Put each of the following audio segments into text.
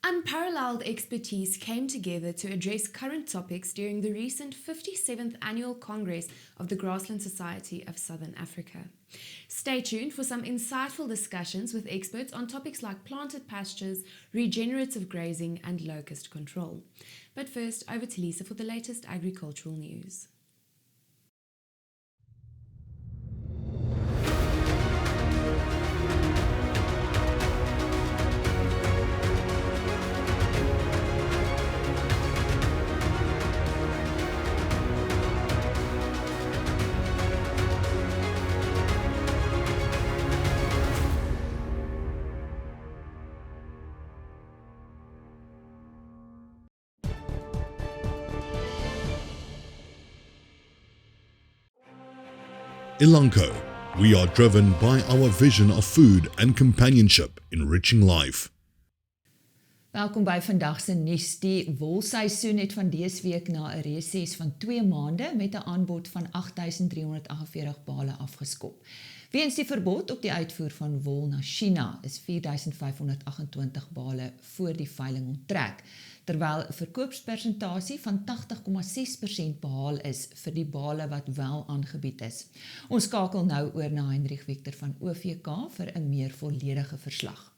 Unparalleled expertise came together to address current topics during the recent 57th Annual Congress of the Grassland Society of Southern Africa. Stay tuned for some insightful discussions with experts on topics like planted pastures, regenerative grazing, and locust control. But first, over to Lisa for the latest agricultural news. Elanco, we are driven by our vision of food and companionship, enriching life. Welkom by vandag se nuus. Die wolseisoen het van dese week na 'n reses van 2 maande met 'n aanbod van 8.348 bale afgeskop. Weens die verbod op die uitvoer van wol na China is 4.528 bale voor die veiling onttrek, terwyl 'n verkoopspersentasie van 80,6% behaal is vir die bale wat wel aangebied is. Ons skakel nou oor na Heinrich Victor van OVK vir 'n meer volledige verslag.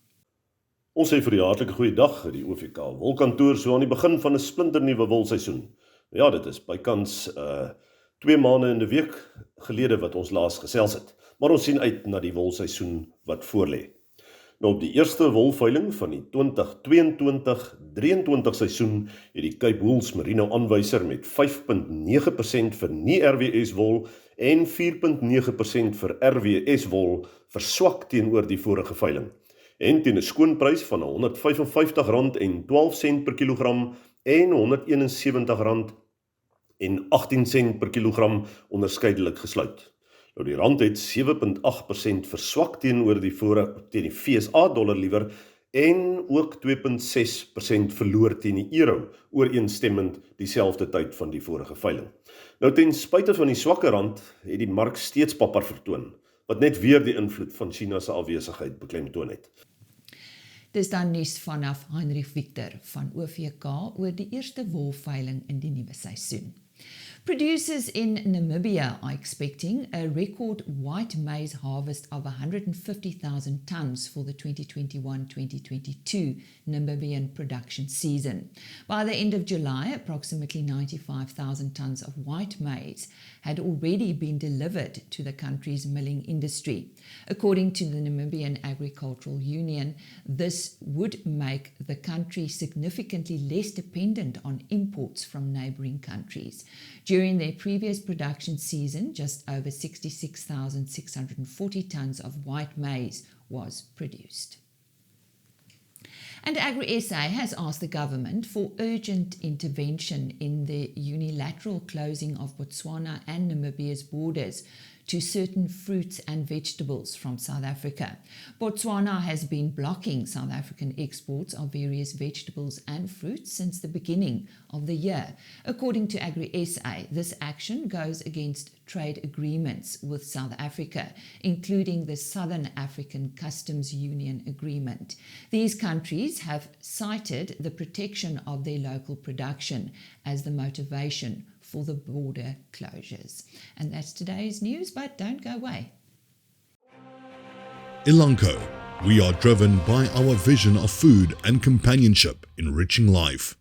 Ons sê vir die hartlike goeie dag, die OVK wolkantoor so aan die begin van 'n splinternuwe wolseisoen. Ja, dit is bykans 2 maande in 'n week gelede wat ons laas gesels het, maar ons sien uit na die wolseisoen wat voorlê. Nou op die eerste wolveiling van die 2022-23 seisoen het die Cape Wool's Merino aanwyser met 5.9% vir nie-RWS wol en 4.9% vir RWS wol verswak teenoor die vorige veiling. En teen 'n skoonprys van R155.12 per kilogram en R171.18 per kilogram onderskeidelik gesluit. Nou die rand het 7.8% verswak teenoor die FSA dollar liewer en ook 2.6% verloor teen die euro, ooreenstemmend dieselfde tyd van die vorige veiling. Nou ten spyte van die swakke rand het die mark steeds papper vertoon, wat net weer die invloed van China se afwesigheid beklemtoon het. Dis dan nuus vanaf Heinrich Victor van OVK oor die eerste wolveiling in die nuwe seisoen. Producers in Namibia are expecting a record white maize harvest of 150,000 tons for the 2021-2022 Namibian production season. By the end of July, approximately 95,000 tons of white maize had already been delivered to the country's milling industry. According to the Namibian Agricultural Union, this would make the country significantly less dependent on imports from neighboring countries. During their previous production season, just over 66,640 tons of white maize was produced. And AgriSA has asked the government for urgent intervention in the unilateral closing of Botswana and Namibia's borders to certain fruits and vegetables from South Africa. Botswana has been blocking South African exports of various vegetables and fruits since the beginning of the year. According to AgriSA, this action goes against trade agreements with South Africa, including the Southern African Customs Union Agreement. These countries have cited the protection of their local production as the motivation for the border closures. And that's today's news, but don't go away. Elanco, we are driven by our vision of food and companionship, enriching life.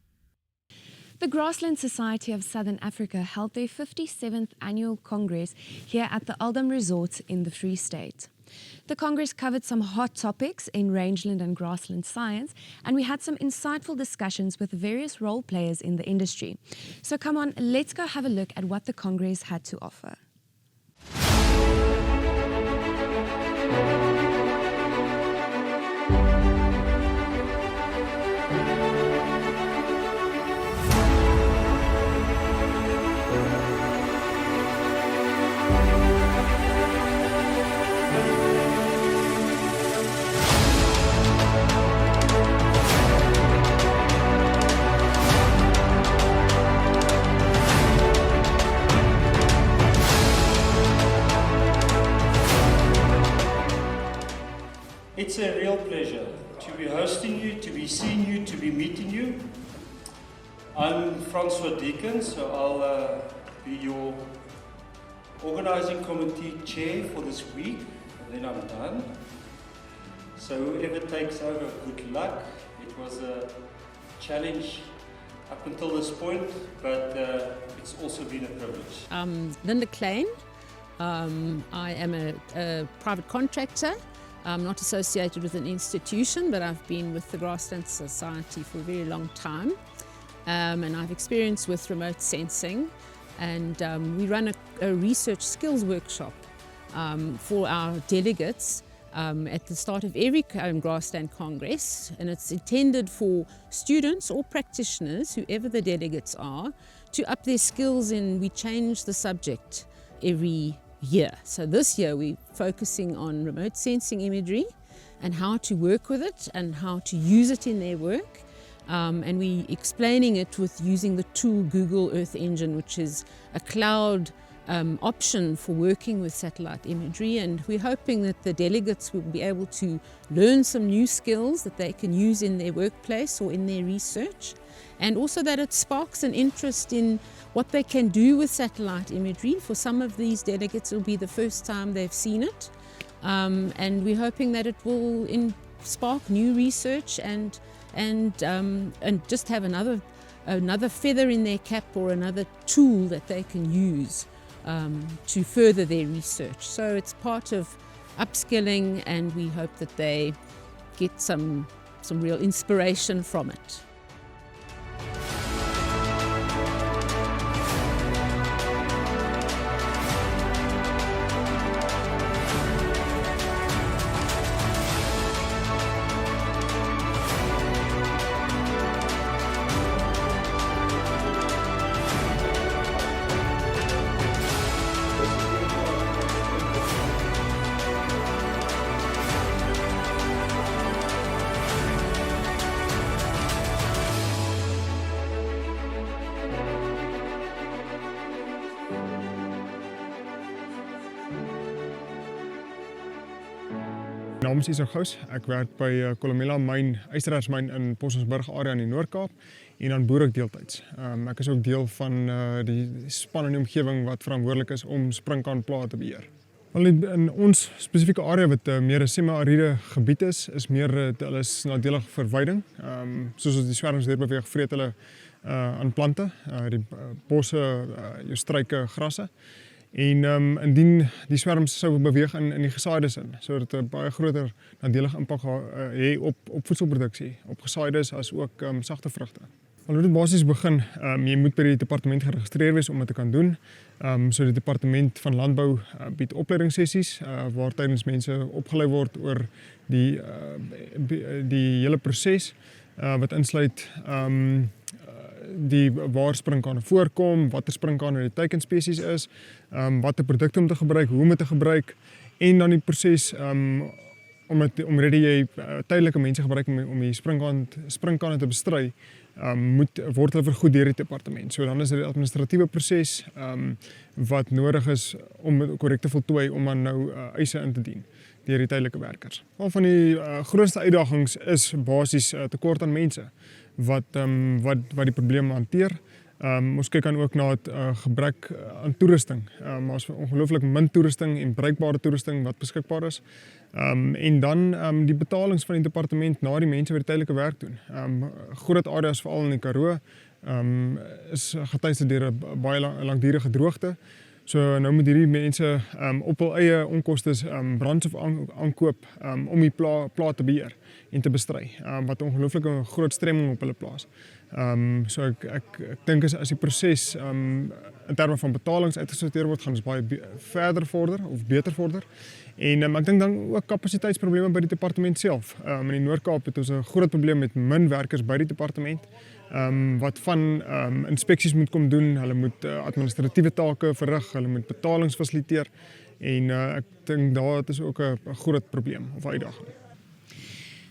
The Grassland Society of Southern Africa held their 57th Annual Congress here at the Aldam Resort in the Free State. The Congress covered some hot topics in rangeland and grassland science, and we had some insightful discussions with various role players in the industry. So come on, let's go have a look at what the Congress had to offer. continue to be meeting you. I'm Francois Deacon, so I'll be your organising committee chair for this week, and then I'm done. So whoever takes over, good luck. It was a challenge up until this point, but it's also been a privilege. Linda Klein. I am a private contractor. I'm not associated with an institution, but I've been with the Grassland Society for a very long time. And I've experience with remote sensing, and we run a research skills workshop for our delegates at the start of every Grassland Congress, and it's intended for students or practitioners, whoever the delegates are, to up their skills in. We change the subject every year. So this year we're focusing on remote sensing imagery and how to work with it and how to use it in their work. And we're explaining it with using the tool Google Earth Engine, which is a cloud option for working with satellite imagery, and we're hoping that the delegates will be able to learn some new skills that they can use in their workplace or in their research, and also that it sparks an interest in what they can do with satellite imagery. For some of these delegates, it'll be the first time they've seen it, and we're hoping that it will spark new research and just have another feather in their cap or another tool that they can use to further their research. So it's part of upskilling, and we hope that they get some real inspiration from it. My naam is Isak Gous. Ek werk by Kolomela Myn, Ysteraarsmyn in Posonsburg area in die Noord-Kaap, en dan boer ek deeltyds. Ek is ook deel van die span in die omgewing wat verantwoordelik is om sprinkaanplaas te beheer. Wel, in ons spesifieke area wat meer 'n semi-ariede gebied is meer hulle is nadelig vir veiding. Soos as die swerms deur beweeg, vreet hulle aan plante, die bosse, jou struike, grasse. En indien die swerms sou beweeg in die gesaaides in, so dat 'n baie groter nadelige impak hê op voedselproduksie, op gesaaides as ook sagte vrugte. Al hoe dit basies begin, jy moet by die departement geregistreer wees om dit te kan doen. So die departement van landbou bied opleidingssessies waar tydens mense opgelei word oor die hele proses wat insluit waar sprinkane voorkom, watter sprinkane die teikenspesies is, watter produkte om te gebruik, hoe om dit te gebruik, en dan die proses omdat jy tydelike mense gebruik om die sprinkane te bestry, word hulle vergoed deur die departement. So dan is dit 'n administratiewe proses wat nodig is om dit korrek te voltooi om dan nou eise in te dien deur die tydelike werkers. Een van die grootste uitdagings is basies tekort aan mense wat die probleem hanteer. Ons kyk dan ook na het gebrek aan toerusting. Maar is ongelooflik min toerusting en bruikbare toerusting wat beskikbaar is. En dan die betalings van die departement na die mense wat die tydelike werk doen. Groot areas veral in die Karoo is getuienis deur 'n baie langdurige droogte. So nou moet hierdie mense op hul eie onkostes brandstof aankoop om die plaas te beheer en te bestry, wat ongelooflik groot stremming op hulle plaas. So ek dink as die proses in terme van betalings uitgesorteer word, gaan ons baie verder vorder of beter vorder. En ek dink dan ook kapasiteitsprobleme by die departement self. In die Noord-Kaap het ons 'n groot probleem met min werkers by die departement. Wat van inspeksies moet kom doen, hulle moet administratiewe take verrig, hulle moet betalings fasiliteer, en ek dink daar is ook 'n groot probleem of uitdaging.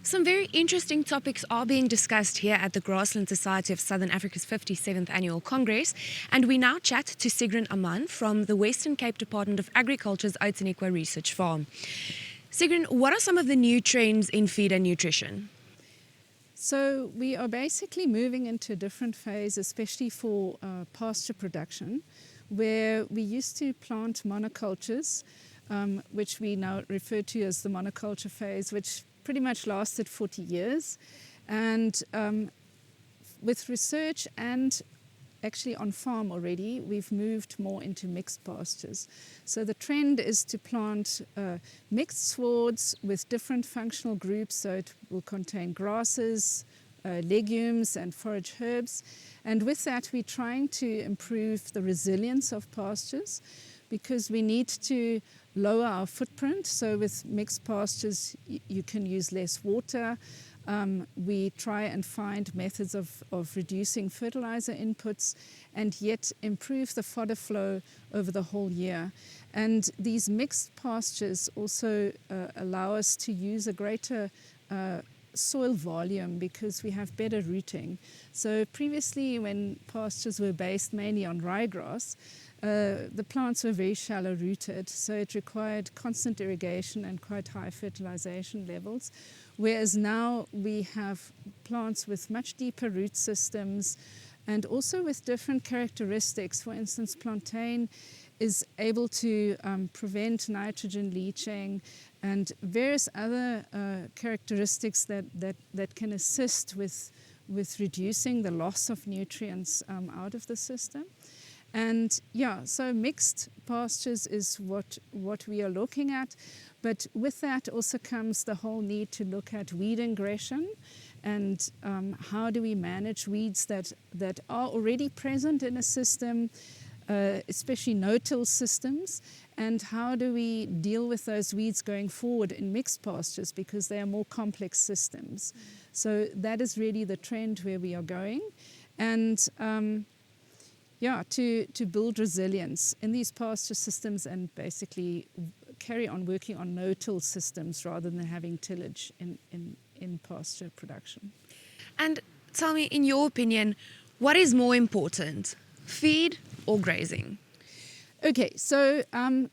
Some very interesting topics are being discussed here at the Grassland Society of Southern Africa's 57th Annual Congress, and we now chat to Sigrun Aman from the Western Cape Department of Agriculture's Outeniqua Research Farm. Sigrun, what are some of the new trends in feed and nutrition? So we are basically moving into a different phase, especially for pasture production, where we used to plant monocultures, which we now refer to as the monoculture phase, which pretty much lasted 40 years. And with research and actually on farm already, we've moved more into mixed pastures. So the trend is to plant mixed swards with different functional groups. So it will contain grasses, legumes and forage herbs. And with that, we're trying to improve the resilience of pastures because we need to lower our footprint. So with mixed pastures, you can use less water. We try and find methods of reducing fertilizer inputs and yet improve the fodder flow over the whole year. And these mixed pastures also allow us to use a greater soil volume because we have better rooting. So previously, when pastures were based mainly on ryegrass, the plants were very shallow rooted, so it required constant irrigation and quite high fertilization levels. Whereas now we have plants with much deeper root systems and also with different characteristics. For instance, plantain is able to prevent nitrogen leaching and various other characteristics that can assist with reducing the loss of nutrients out of the system. And yeah, so mixed pastures is what we are looking at. But with that also comes the whole need to look at weed ingression and how do we manage weeds that are already present in a system, especially no-till systems, and how do we deal with those weeds going forward in mixed pastures because they are more complex systems. So that is really the trend where we are going. And to build resilience in these pasture systems and basically carry on working on no-till systems rather than having tillage in pasture production. And tell me, in your opinion, what is more important, feed or grazing? Okay, so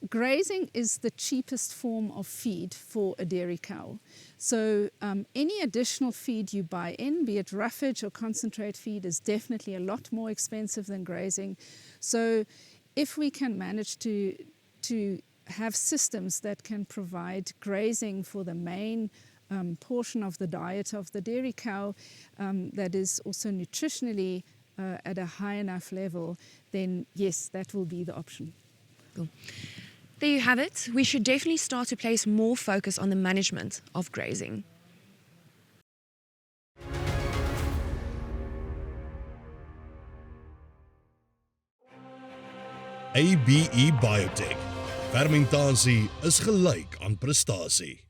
grazing is the cheapest form of feed for a dairy cow. So any additional feed you buy in, be it roughage or concentrate feed, is definitely a lot more expensive than grazing. So if we can manage to have systems that can provide grazing for the main portion of the diet of the dairy cow that is also nutritionally at a high enough level, then yes, that will be the option. Cool. There you have it. We should definitely start to place more focus on the management of grazing. ABE Biotech. Fermentasie is gelyk aan prestasie.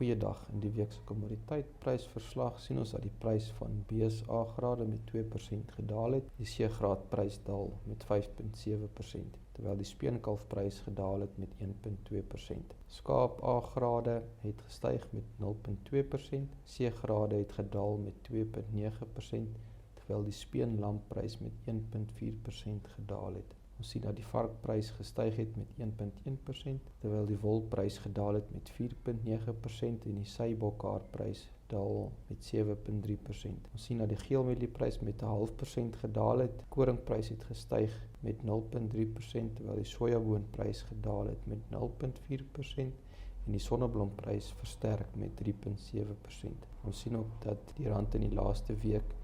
Goeiedag, in die week se kommoditeitprysverslag sien ons dat die prys van BSA grade met 2% gedaal het. Die C-graad prys daal met 5.7%, terwyl die speenkalfprys gedaal het met 1.2%. Skaap A grade het gestyg met 0.2%, C-grade het gedaal met 2.9%, terwyl die speenlamprys met 1.4% gedaal het. Ons sien dat die varkprys gestyg het met 1.1%, terwyl die wolprys gedaal het met 4.9% en die seibokhaarprys daal met 7.3%. Ons sien dat die geelmielie-prys met 0.5% gedaal het, koringprys het gestyg met 0.3%, terwyl die sojaboonprys gedaal het met 0.4% en die sonneblomprys versterk met 3.7%. Ons sien ook dat die rand in die laaste week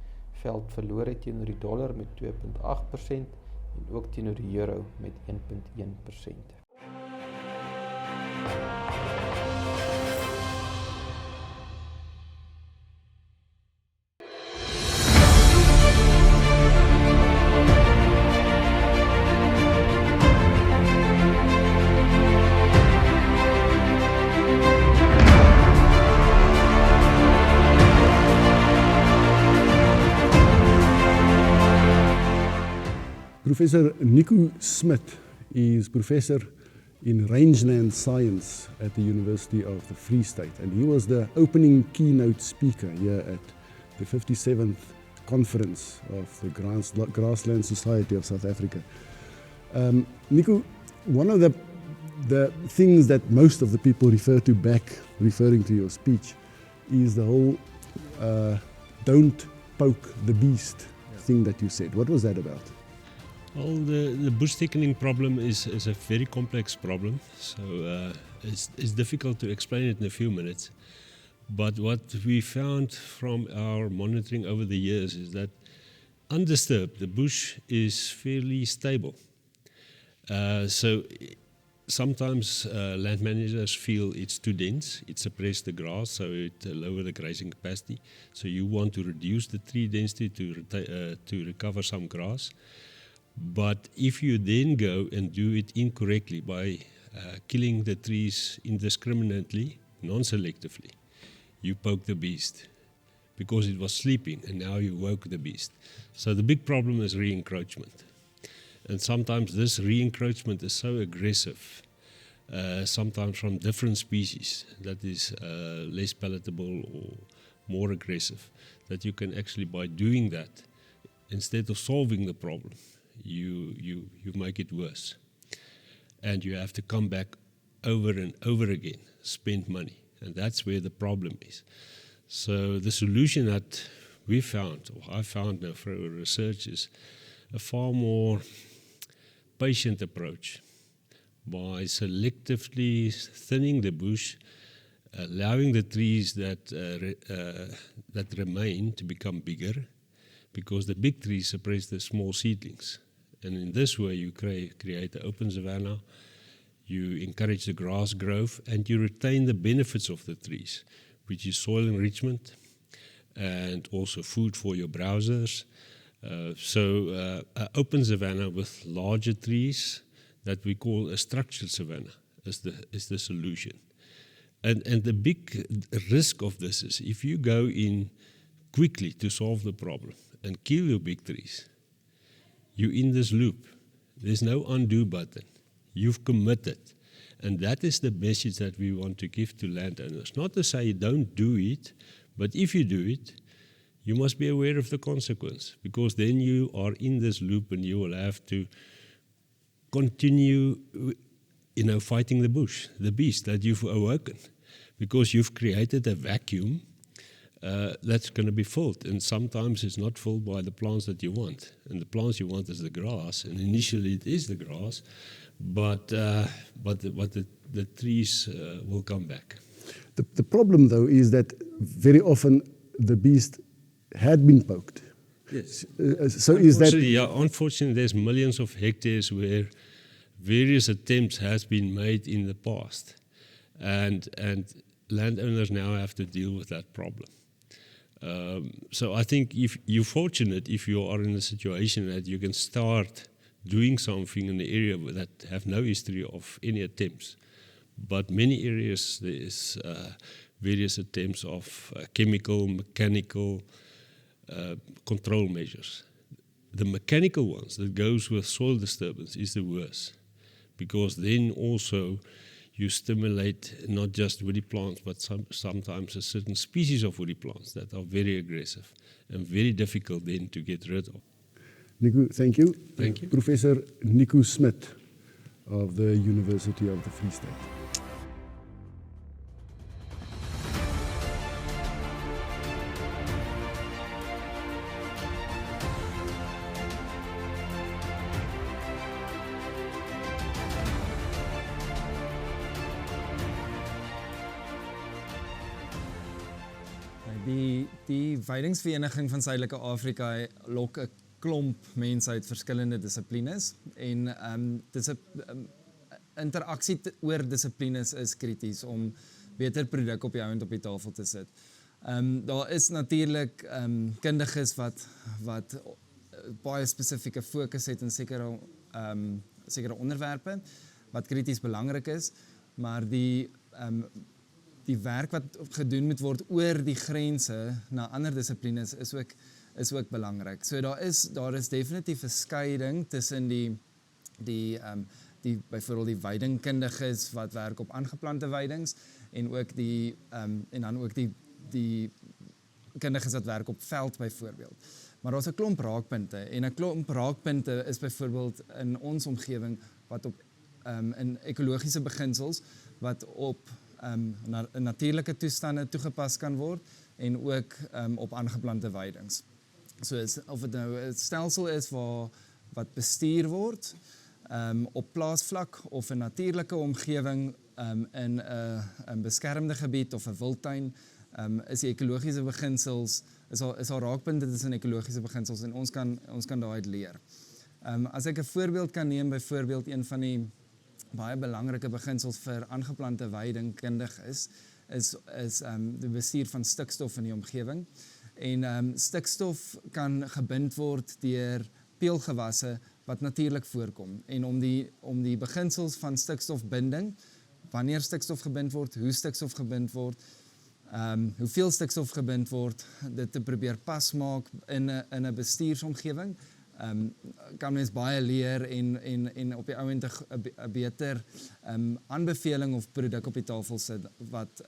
veld verloor het teenoor die dollar met 2.8%, en ook teenoor die euro met 1.1%. Professor Nico Smit is professor in rangeland science at the University of the Free State, and he was the opening keynote speaker here at the 57th conference of the Grassland Society of South Africa. Nico, one of the things that most of the people refer to back, referring to your speech, is the whole don't poke the beast thing that you said. What was that about? Well, the bush thickening problem is a very complex problem, so it's difficult to explain it in a few minutes. But what we found from our monitoring over the years is that undisturbed, the bush is fairly stable. So sometimes land managers feel it's too dense, it suppresses the grass, so it lowers the grazing capacity. So you want to reduce the tree density to recover some grass. But if you then go and do it incorrectly by killing the trees indiscriminately, non-selectively, you poke the beast because it was sleeping and now you woke the beast. So the big problem is re-encroachment. And sometimes this re-encroachment is so aggressive, sometimes from different species, that is less palatable or more aggressive, that you can actually, by doing that, instead of solving the problem, you make it worse. And you have to come back over and over again, spend money. And that's where the problem is. So the solution that we found, or I found now for our research, is a far more patient approach by selectively thinning the bush, allowing the trees that remain to become bigger, because the big trees suppress the small seedlings. And in this way you create an open savanna, you encourage the grass growth, and you retain the benefits of the trees, which is soil enrichment and also food for your browsers. So an open savanna with larger trees that we call a structured savanna is the solution. And the big risk of this is if you go in quickly to solve the problem and kill your big trees, you're in this loop. There's no undo button. You've committed. And that is the message that we want to give to landowners. Not to say don't do it, but if you do it, you must be aware of the consequence, because then you are in this loop and you will have to continue, fighting the bush, the beast that you've awoken, because you've created a vacuum that's going to be filled. And sometimes it's not filled by the plants that you want. And the plants you want is the grass, and initially it is the grass, but the trees will come back. The problem, though, is that very often the beast had been poked. Yes. So is that... Yeah, unfortunately, there's millions of hectares where various attempts has been made in the past, and landowners now have to deal with that problem. So I think if you're fortunate if you are in a situation that you can start doing something in the area that have no history of any attempts. But many areas there is various attempts of chemical, mechanical control measures. The mechanical ones that goes with soil disturbance is the worst, because then also you stimulate not just woody plants, but sometimes a certain species of woody plants that are very aggressive and very difficult then to get rid of. Nico, thank you. Thank you. Professor Nico Smit of the University of the Free State. Die weidingsvereniging van Suidelike Afrika lok 'n klomp mense uit verskillende dissiplines en dis 'n interaksie oor dissiplines is krities om beter produk op die ouend op die tafel te sit. Daar is natuurlik kundiges wat baie spesifieke fokus het in sekere onderwerpe wat krities belangrik is, maar die werk wat gedoen moet word oor die grense na ander dissiplines is ook belangrik. So daar is definitief 'n skeiding tussen die byvoorbeeld die weidingkundiges wat werk op aangeplante weidings en ook en dan ook die kundiges wat werk op veld byvoorbeeld. Maar daar's 'n klomp raakpunte en 'n klomp raakpunte is byvoorbeeld in ons omgewing wat op in ekologiese beginsels wat op natuurlike toestande toegepas kan word en ook op aangeplante weidings. So of dit nou 'n stelsel is wat bestuur word op plaasvlak of 'n natuurlike omgewing in 'n beskermde gebied of 'n wildtuin, is die ekologiese beginsels is al raakpunte tussen ekologiese beginsels en ons kan daaruit leer. As ek 'n voorbeeld kan neem, byvoorbeeld een van die baie belangrike beginsels vir aangeplante weiding kundig is die bestuur van stikstof in die omgewing. En stikstof kan gebind word deur peulgewasse wat natuurlik voorkom. En om die beginsels van stikstofbinding, wanneer stikstof gebind word, hoe stikstof gebind word, hoeveel stikstof gebind word, dit te probeer pas maak in 'n bestuursomgewing, kan mens baie leer en op die ou end 'n beter aanbeveling of produk op die tafel sit wat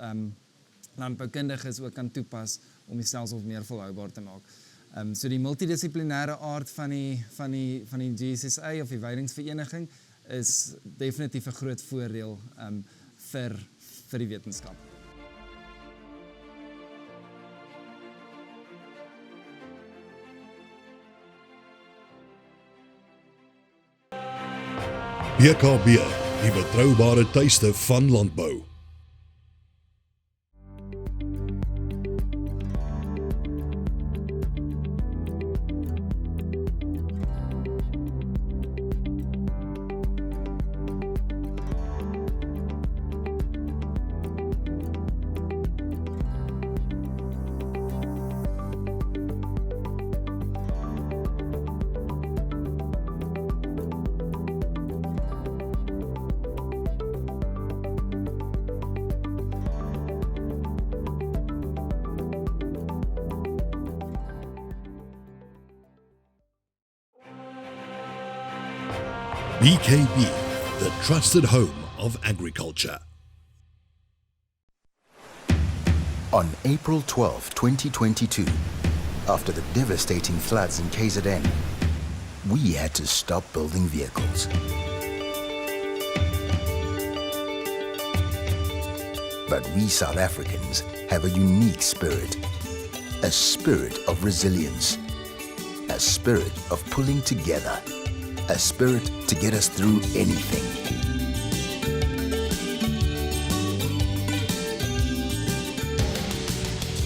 landboukundiges ook kan toepas om die stelsel meer volhoubaar te maak. So die multidissiplinêre aard van die GSSA of die weidingsvereniging is definitief 'n groot voordeel vir die wetenskap. BKB, die betroubare tuiste van landbou. BKB, the trusted home of agriculture. On April 12, 2022, after the devastating floods in KZN, we had to stop building vehicles. But we South Africans have a unique spirit, a spirit of resilience, a spirit of pulling together, a spirit to get us through anything.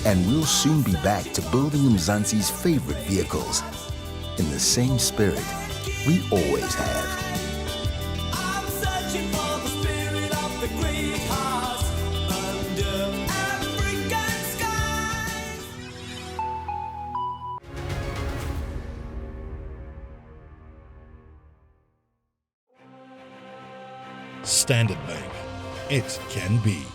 And we'll soon be back to building Mzansi's favorite vehicles in the same spirit we always have. I'm searching for the spirit of the great heart under African skies. Standard Bank. It can be.